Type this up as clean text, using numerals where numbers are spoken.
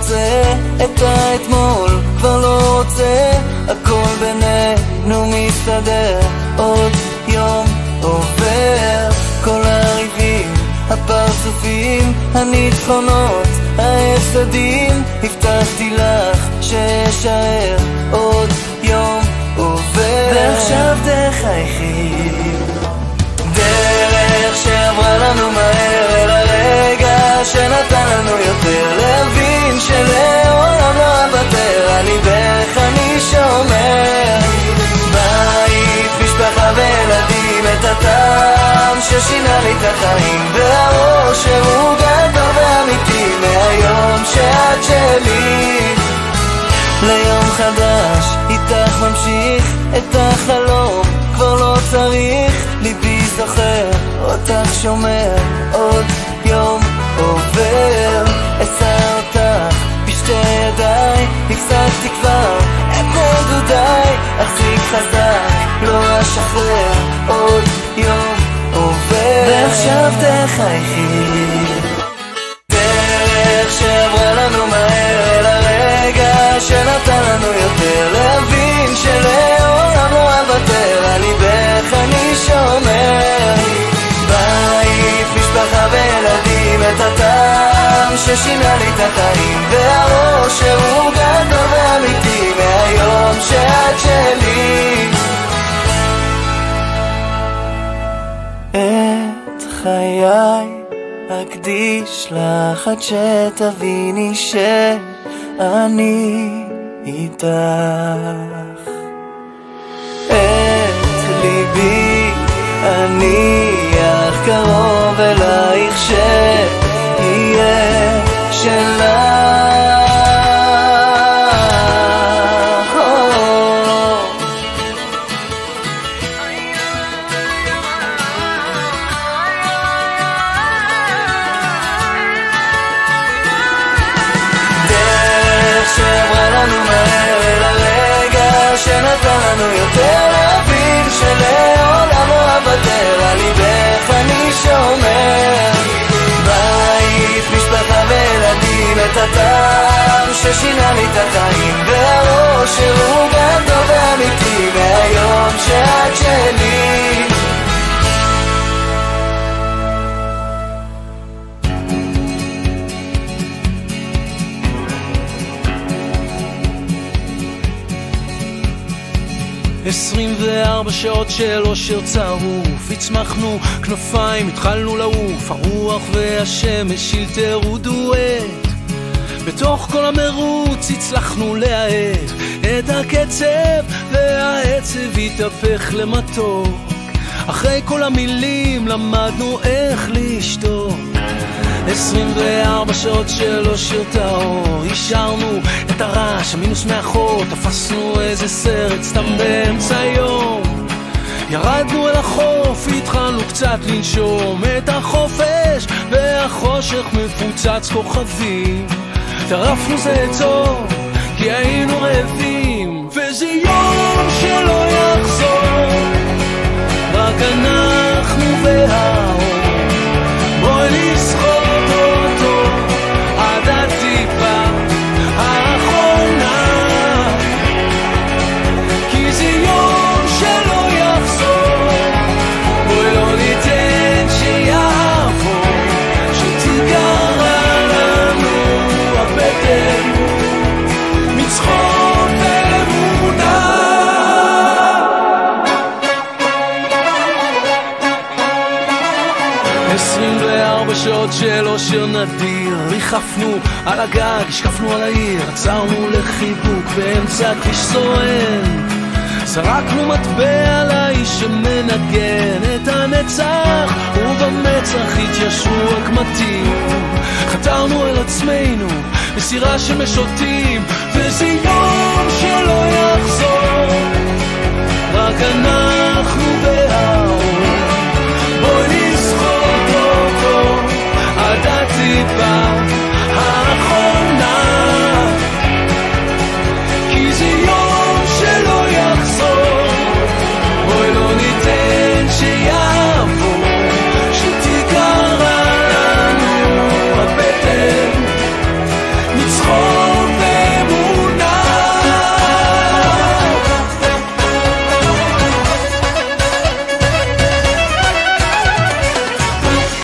רוצה את האתמול, כבר לא רוצה, הכל בינינו מסתדר. עוד יום עובר, כל הריבים, הפרצופים, הניצחונות, ההפסדים, הבטחתי לך שאשאר. עוד יום עובר, ועכשיו תחייכי, דרך שעברה לנו מהר, אל הרגע שנתן לנו יותר, להבין שלעולם לא אוותר, על ליבך אני שומר. בית, משפחה וילדים, את הטעם ששינה לי את החיים, והאושר הוא גדול ואמיתי, מהיום שאת שלי ליום חדש. איתך ממשיך את החלום, כבר לא צריך, ליבי זוכר אותך שומר. עוד יום עובר, אשא אותך בשתי ידיי, הפסקתי כבר את נדודיי, אחזיק חזק לא אשחרר. עוד יום עובר, ועכשיו תחייכי, דרך שעברה לנו מהר, אל הרגע שנתן לנו יותר, להבין שלעולם לא אוותר, על ליבך אני שומר. בית, משפחה וילדים, את הטעם ששינה לי את החיים, והאושר הוא גדול ואמיתי, מהיום שאת שלי. את חיי אקדיש לך עד שתביני שאני איתך. את ליבי אניח קרוב אלייך, שיהיה שלך. שנתן לנו יותר, להבין שלעולם לא אוותר, על ליבך אני שומר. בית, משפחה וילדים, את הטעם ששינה לי את החיים, והאושר הוא גדול ואמיתי, מהיום שאת שלי. עשרים וארבע שעות של אושר צרוף, הצמחנו כנפיים, התחלנו לעוף, הרוח והשמש שילטרו דואט. בתוך כל המרוץ הצלחנו להאט את הקצב, והעצב התהפך למתוק. אחרי כל המילים למדנו איך לשתוק. 24 שעות של אושר טהור, השארנו את הרעש, המינוס מאחור, תפסנו איזה סרט סתם באמצע היום. ירדנו אל החוף, התחלנו קצת לנשום את החופש, והחושך מפוצץ כוכבים. טרפנו זה צור, כי היינו רעבים, וזה יום שלא יחזור, רק אנחנו והאור. בואי נשחוט אותו עד הטיפה האחרונה, כי זה יום שלא יחזור. בואי לא ניתן שיעבור, שתיגרע לנו הבטן מצחוק ואמונה. 24 שעות של אושר נדיר, ריחפנו על הגג, השקפנו על העיר, עצרנו לחיבוק באמצע כביש סואן. זרקנו מטבע לאיש שמנגן את הנצח, ובמצח התיישרו הקמטים. חתרנו אל עצמנו בסירה שמשוטים, וזה יום שלא יחזור, רק אנחנו והאור. בואי נשחוט אותו עד הטיפה